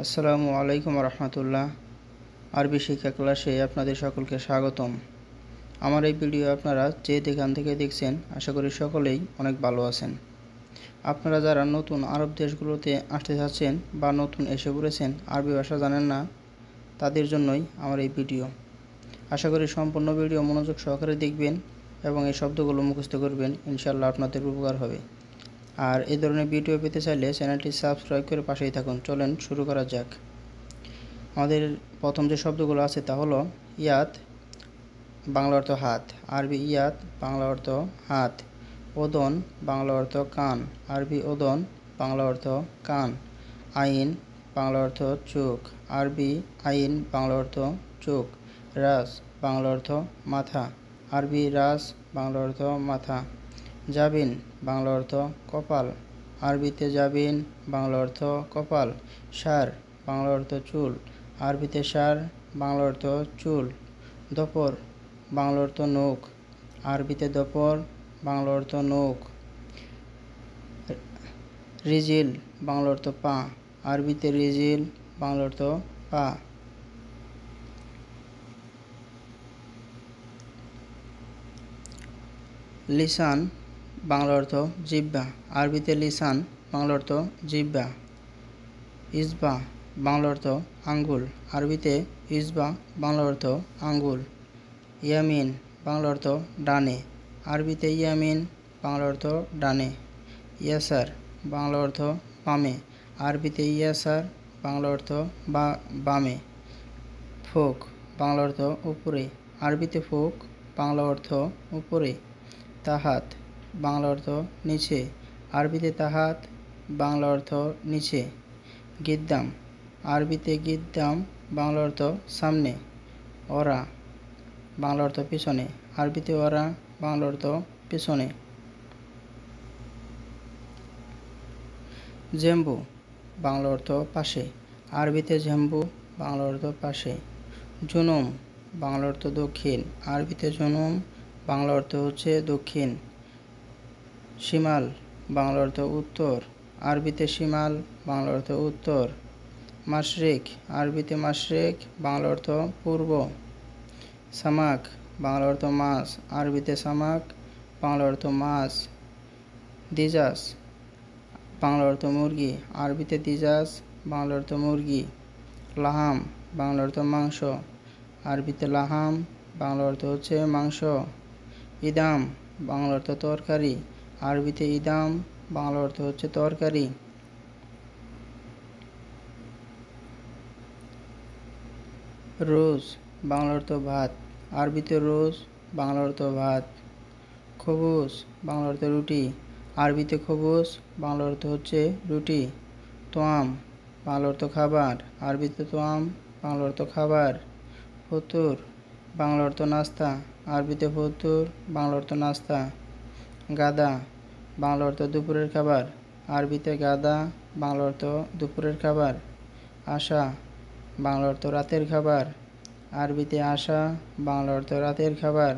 আসসালামু আলাইকুম রহমতুল্লাহ। আরবি শিক্ষা ক্লাসে আপনাদের সকলকে স্বাগতম। আমার এই ভিডিও আপনারা যে যেখান থেকে দেখছেন আশা করি সকলেই অনেক ভালো আছেন। আপনারা যারা নতুন আরব দেশগুলোতে আসতে যাচ্ছেন বা নতুন এসে পড়েছেন, আরবি ভাষা জানেন না, তাদের জন্যই আমার এই ভিডিও। আশা করি সম্পূর্ণ ভিডিও মনোযোগ সহকারে দেখবেন এবং এই শব্দগুলো মুখস্থ করবেন, ইনশাআল্লাহ আপনাদের উপকার হবে। আর এই ধরনের ভিডিও পেতে চাইলে চ্যানেলটি সাবস্ক্রাইব করে পাশেই থাকুন। চলেন শুরু করা যাক। আমাদের প্রথম যে শব্দগুলো আছে তা হলো ইয়াদ, বাংলা অর্থ হাত, আরবি ইয়াদ, বাংলা অর্থ হাত। ওদন, বাংলা অর্থ কান, আরবি ওদন, বাংলা অর্থ কান। আইন, বাংলা অর্থ চোখ, আরবি আইন, বাংলা অর্থ চোখ। রাস, বাংলা অর্থ মাথা, আরবি রাস, বাংলা অর্থ মাথা। জাবিন, বাংলা অর্থ কপাল, আরবিতে জাবিন, বাংলা অর্থ কপাল। সার, বাংলা অর্থ চুল, আরবিতে সার, বাংলা অর্থ চুল। দপর, বাংলা অর্থ নখ, আরবিতে দপর, বাংলা অর্থ নখ। রিজিল, বাংলা অর্থ পা, আরবিতে রিজিল, বাংলা অর্থ পা। লিসান, বাংলা অর্থ জিহ্বা, আরবিতে লিসান, বাংলা অর্থ জিহ্বা। ইসবা, বাংলা অর্থ আঙ্গুল, আরবিতে ইসবা, বাংলা অর্থ আঙ্গুল। ইয়ামিন, বাংলা অর্থ ডানে, আরবিতে ইয়ামিন, বাংলা অর্থ ডানে। ইয়াসার, বাংলা অর্থ বামে, আরবিতে ইয়াসার, বাংলা অর্থ বামে। ফোক, বাংলা অর্থ উপরে, আরবিতে ফোক, বাংলা অর্থ উপরে। তাহাত, বাংলা অর্থ নিচে, আরবিতে তাহাত, বাংলা অর্থ নিচে। গিদ্দাম, আরবিতে গিদ্দাম, বাংলা অর্থ সামনে। ওরা, বাংলা অর্থ পিছনে, আরবিতে ওরা, বাংলা অর্থ পিছনে। জেম্বু, বাংলা অর্থ পাশে, আরবিতে জেম্বু, বাংলা অর্থ পাশে। জুনুম, বাংলা অর্থ দক্ষিণ, আরবিতে জুনুম, বাংলা অর্থ হচ্ছে দক্ষিণ। শিমাল, বাংলা অর্থ উত্তর, আরবিতে শিমাল, বাংলা অর্থ উত্তর। মাশরিক, আরবিতে মাশরিক, বাংলা অর্থ পূর্ব। সামাক, বাংলা অর্থ মাছ, আরবিতে সামাক, বাংলা অর্থ মাছ। দিজাস, বাংলা অর্থ মুরগি, আরবিতে দিজাস, বাংলা অর্থ মুরগি। লাহাম, বাংলা অর্থ মাংস, আরবিতে লাহাম, বাংলা অর্থ হচ্ছে মাংস। ইদাম, বাংলা অর্থ তরকারি, আরবিতে ইদাম, বাংলা অর্থ হচ্ছে তরকারি। রোজ, বাংলা অর্থ ভাত, আরবিতে রোজ, বাংলা অর্থ ভাত। খবুজ, বাংলা অর্থ রুটি, আরবিতে খবুজ, বাংলা অর্থ হচ্ছে রুটি। তোয়াম, বাংলা অর্থ খাবার, আরবিতে তোয়াম, বাংলা অর্থ খাবার। ফতুর, বাংলা অর্থ নাস্তা, আরবিতে ফতুর, বাংলা অর্থ নাস্তা। গাদা, বাংলা অর্থ দুপুরের খাবার, আরবিতে গাদা, বাংলা অর্থ দুপুরের খাবার। আশা, বাংলা অর্থ রাতের খাবার, আরবিতে আশা, বাংলা অর্থ রাতের খাবার।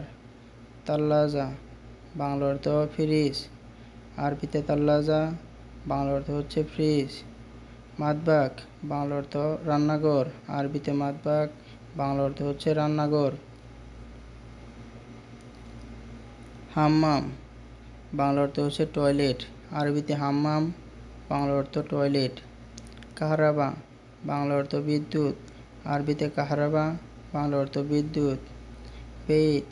তাল্লাজা, বাংলা অর্থ ফ্রিজ, আরবিতে তাল্লাজা, বাংলা অর্থ হচ্ছে ফ্রিজ। মাতবাক, বাংলা অর্থ রান্নাঘর, আরবিতে মাতবাক, বাংলা অর্থ হচ্ছে রান্নাঘর। হাম্মাম, বাংলা অর্থ হচ্ছে টয়লেট, আরবিতে হাম্মাম, বাংলা অর্থ টয়লেট। কাহরাবা, বাংলা অর্থ বিদ্যুৎ, আরবিতে কাহরাবা, বাংলা অর্থ বিদ্যুৎ। বেইত,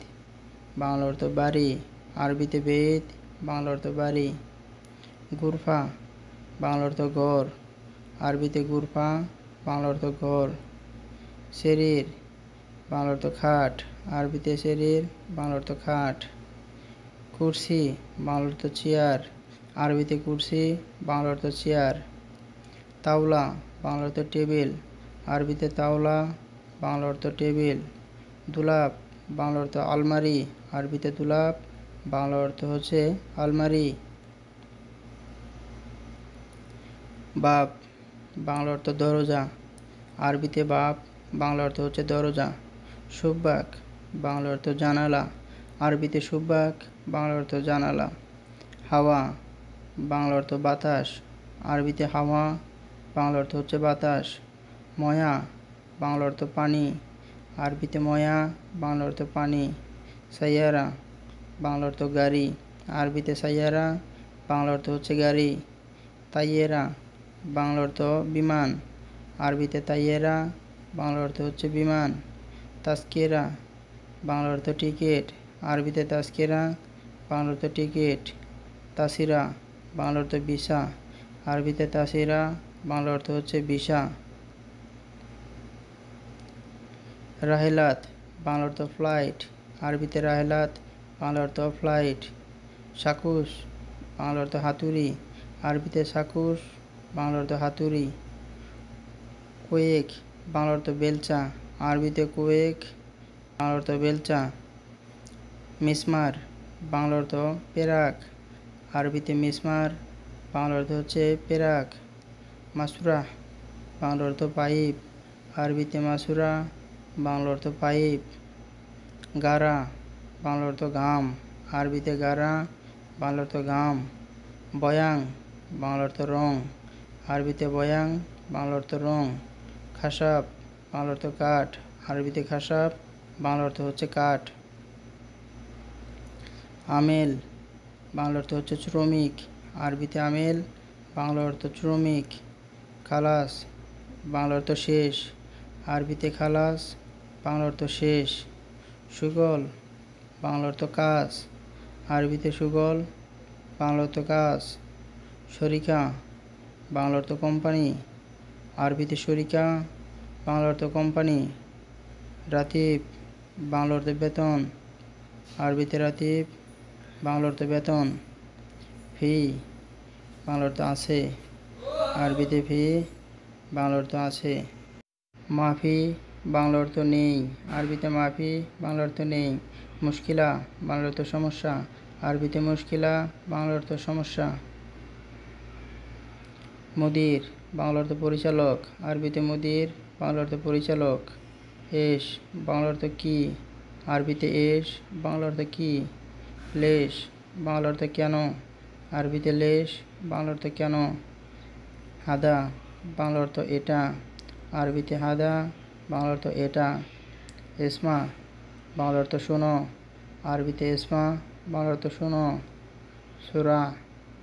বাংলা অর্থ বাড়ি, আরবিতে বেইত, বাংলা অর্থ বাড়ি। গুরফা, বাংলা অর্থ ঘর, আরবিতে গুরফা, বাংলা অর্থ ঘর। শরীর, বাংলা অর্থ খাট, আরবিতে শরীর, বাংলা অর্থ খাট। কুরসি, বাংলা অর্থ চেয়ার, আরবিতে কুরসি, বাংলা অর্থ চেয়ার। তাওলা, বাংলা অর্থ টেবিল, আরবিতে তাওলা, বাংলা অর্থ টেবিল। দুলাপ, বাংলা অর্থ আলমারি, আরবিতে দুলাপ, বাংলা অর্থ হচ্ছে আলমারি। বাব, বাংলা অর্থ দরজা, আরবিতে বাব, বাংলা অর্থ হচ্ছে দরজা। সুব্বাক, বাংলা অর্থ জানালা, আরবিতে সুব্বাক, বাংলা অর্থ জানালা। হাওয়া, বাংলা অর্থ বাতাস, আরবিতে হাওয়া, বাংলা অর্থ হচ্ছে বাতাস। ময়া বাংলা অর্থ পানি, আরবিতে ময়া বাংলা অর্থ পানি। সাইয়ারা বাংলা অর্থ গাড়ি, আরবিতে সাইয়ারা বাংলা অর্থ হচ্ছে গাড়ি। তাইয়েরা বাংলা অর্থ বিমান, আরবিতে তাইয়েরা বাংলা অর্থ হচ্ছে বিমান। তাস্কিরা বাংলা অর্থ টিকিট, আরবিতে তাস্কিরা বাংলা অর্থ টিকিট। তাসিরা বাংলা অর্থ ভিসা, আরবিতে তাসিরা বাংলা অর্থ হচ্ছে ভিসা। রাহেলাত বাংলা অর্থ ফ্লাইট, আরবিতে রাহেলাত বাংলা অর্থ ফ্লাইট। সাকুশ বাংলা অর্থ হাতুড়ি, আরবিতে সাকুশ বাংলা অর্থ হাতুড়ি। কোয়েক বাংলা অর্থ বেলচা, আরবিতে কোয়েক বাংলা অর্থ বেলচা। মিসমার বাংলা অর্থ পেরাক, আরবিতে মিসমার বাংলা অর্থ হচ্ছে পেরাক। মাসুরা বাংলা অর্থ পাইপ, আরবিতে মাসুরা বাংলা অর্থ পাইপ। গারা বাংলা অর্থ ঘাম, আরবিতে গারা বাংলা অর্থ ঘাম। বয়াং বাংলা অর্থ রং, আরবিতে বয়াং বাংলা অর্থ রং। খাসাব বাংলা অর্থ কাঠ, আরবিতে খাসাব বাংলা অর্থ হচ্ছে কাঠ। আমেল বাংলা অর্থ হচ্ছে শ্রমিক, আরবিতে আমেল বাংলা অর্থ শ্রমিক। খালাস বাংলা অর্থ শেষ, আরবিতে খালাস বাংলা অর্থ শেষ। সুগল বাংলা অর্থ কাজ, আরবিতে সুগল বাংলা অর্থ কাজ। শরিকা বাংলা অর্থ কোম্পানি, আরবিতে শরিকা বাংলা অর্থ কোম্পানি। রাতিব বাংলা অর্থ বেতন, আরবিতে রাতিব বাংলা অর্থ বেতন। ফি বাংলা অর্থ আছে, আরবিতে ফি বাংলা অর্থ আছে। মাফি বাংলা অর্থ নেই, আরবিতে মাফি বাংলা অর্থ নেই। মুশকিলা বাংলা অর্থ সমস্যা, আরবিতে মুশকিলা বাংলা অর্থ সমস্যা। মুদির বাংলা অর্থ পরিচালক, আরবিতে মুদির বাংলা অর্থ পরিচালক। এস বাংলা অর্থ কি, আরবিতে এস বাংলা অর্থ কি। লেশ বাংলা অর্থ কেন, আরবিতে লেশ বাংলা অর্থ কেন। হাদা বাংলা অর্থ এটা, আরবিতে হাদা বাংলা অর্থ এটা। এসমা বাংলা অর্থ শোনো, আরবিতে এসমা বাংলা অর্থ শোনো। সুরা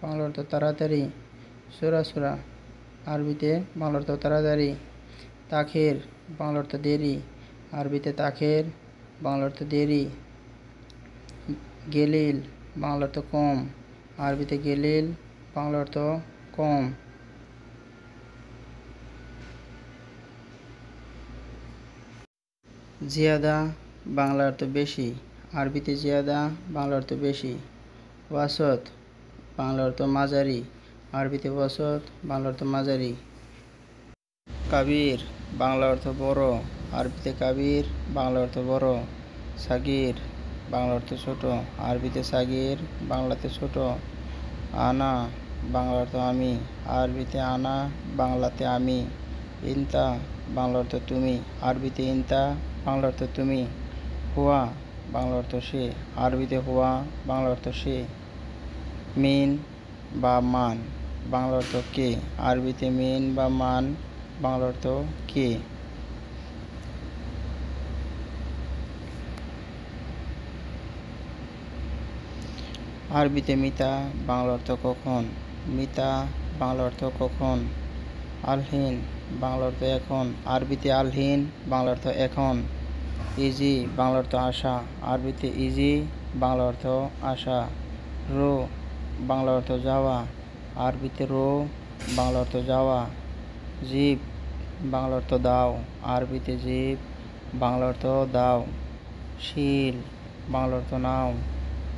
বাংলা অর্থ তাড়াতাড়ি, সুরা সুরা আরবিতে বাংলা অর্থ তাড়াতাড়ি। তাখের বাংলা অর্থ দেরি, আরবিতে তাখের বাংলা অর্থ দেরি। গেলিল বাংলা অর্থ কম, আরবিতে গেলিল বাংলা অর্থ কম। জিয়াদা বাংলা অর্থ বেশি, আরবিতে জিয়াদা বাংলা অর্থ বেশি। ওয়াসত বাংলা অর্থ মাঝারি, আরবিতে ওয়াসত বাংলা অর্থ মাঝারি। কাবির বাংলা অর্থ বড়, আরবিতে কাবির বাংলা অর্থ বড়। সাগির বাংলা অর্থ ছোট, আরবিতে সাগির বাংলাতে ছোট। আনা বাংলা অর্থ আমি, আরবিতে আনা বাংলাতে আমি। ইনতা বাংলা অর্থ তুমি, আরবিতে ইনতা বাংলা অর্থ তুমি। হুয়া বাংলা অর্থ সে, আরবিতে হুয়া বাংলা অর্থ সে। মিন বা মান বাংলা অর্থ কে, আরবিতে মিন বা মান বাংলা অর্থ কে। আরবিতে মিতা বাংলা অর্থ কখন, মিতা বাংলা অর্থ কখন। আলহিন বাংলা অর্থ এখন, আরবিতে আলহিন বাংলা অর্থ এখন। ইজি বাংলা অর্থ আশা, আরবিতে ইজি বাংলা অর্থ আশা। রো বাংলা অর্থ যাওয়া, আরবিতে রো বাংলা অর্থ যাওয়া। জিব বাংলা অর্থ দাও, আরবিতে জিব বাংলা অর্থ দাও। শিল বাংলা অর্থ নাও,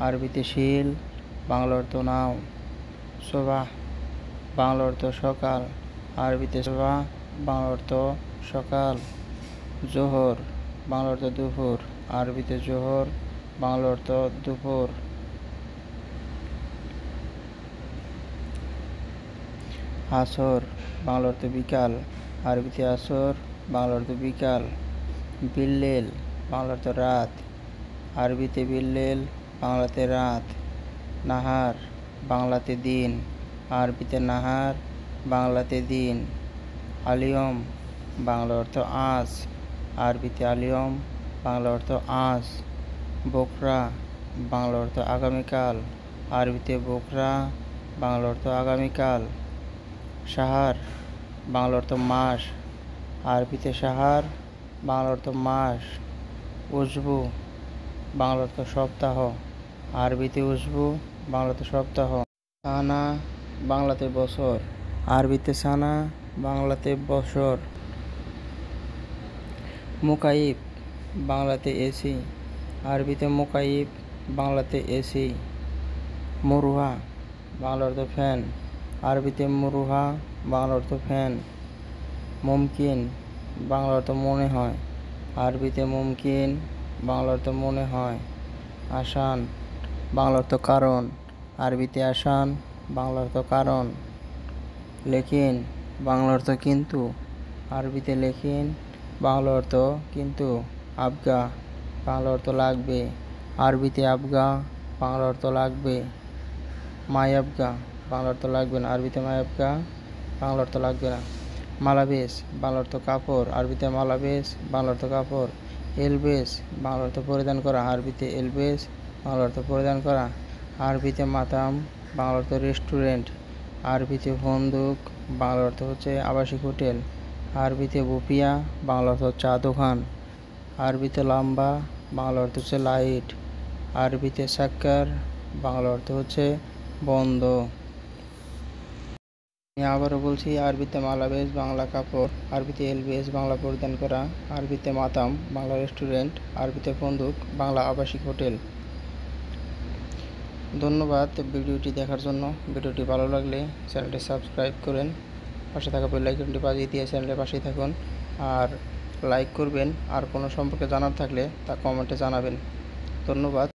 আরবিতে শিল বাংলা অর্থ নাও। সোবাহ বাংলা অর্থ সকাল, আরবিতে সোবাহ বাংলা অর্থ সকাল। জোহর বাংলা অর্থ দুপুর, আরবিতে জোহর বাংলা অর্থ দুপুর। আসর বাংলা অর্থ বিকাল, আরবিতে আসর বাংলা অর্থ বিকাল। বিল্লেল বাংলা অর্থ রাত, আরবিতে বিল্লেল বাংলাতে রাত। নাহার বাংলাতে দিন, আরবিতে নাহার বাংলাতে দিন। আলিয়ম বাংলা অর্থ আজ, আরবিতে আলিয়ম, বাংলা অর্থ আজ। বোকরা, বাংলা অর্থ আগামীকাল, আরবিতে বোকরা, বাংলা অর্থ আগামীকাল। সাহার, বাংলা অর্থ মাস, আরবিতে সাহার, বাংলা অর্থ মাস। উজবু, বাংলা অর্থ সপ্তাহ, আরবিতে উজবু, বাংলাতে সপ্তাহ। সানা, বাংলাতে বছর, আরবিতে সানা, বাংলাতে বছর। মুকাইব, বাংলাতে এসি, আরবিতে মুকাইব, বাংলাতে এসি। মরুহা, বাংলা অর্থ ফ্যান, আরবিতে মরুহা, বাংলা অর্থ ফ্যান। মুমকিন, বাংলা অর্থ মনে হয়, আরবিতে মুমকিন, বাংলা অর্থ মনে হয়। আসান, বাংলা অর্থ কারণ, আরবিতে আসান, বাংলা অর্থ কারণ। লেকিন, বাংলা অর্থ কিন্তু, আরবিতে লেকিন, বাংলা অর্থ কিন্তু। আবগা, বাংলা অর্থ লাগবে, আরবিতে আবগা, বাংলা অর্থ লাগবে। মায়াবগা, বাংলা অর্থ লাগবে না, আরবিতে মায়াবগা, বাংলা অর্থ লাগবে না। মালাবেশ, বাংলা অর্থ কাপড়, আরবিতে মালাবেশ, বাংলা অর্থ কাপড়। এলবেশ, বাংলা অর্থ পরিধান করা, আরবিতে এলবেশ, বাংলা অর্থ পরিধান করা। আরবিতে মাতাম, বাংলা অর্থ রেস্টুরেন্ট, আরবিতে বন্দুক, বাংলা অর্থ হচ্ছে আবাসিক হোটেল। আরবিতে বুপিয়া, বাংলা অর্থ চা দোকান। আরবিতে লম্বা, বাংলা অর্থ হচ্ছে লাইট। আরবিতে সাক্কার, বাংলা অর্থ হচ্ছে বন্ধ। আমি আবারও বলছি, আরবিতে মালাবেশ, বাংলা কাপড়, আরবিতে এলবেশ, বাংলা পরিধান করা, আরবিতে মাতাম, বাংলা রেস্টুরেন্ট, আরবিতে বন্দুক, বাংলা আবাসিক হোটেল। ধন্যবাদ ভিডিওটি দেখার জন্য। ভিডিওটি ভালো লাগলে চ্যানেলটি সাবস্ক্রাইব করেন, পাশে থাকা বেল আইকনটি বাজিয়ে দিয়ে চ্যানেলের পাশেই থাকুন, আর লাইক করবেন। আর কোনো সম্পর্কে জানার থাকলে তা কমেন্টে জানাবেন। ধন্যবাদ।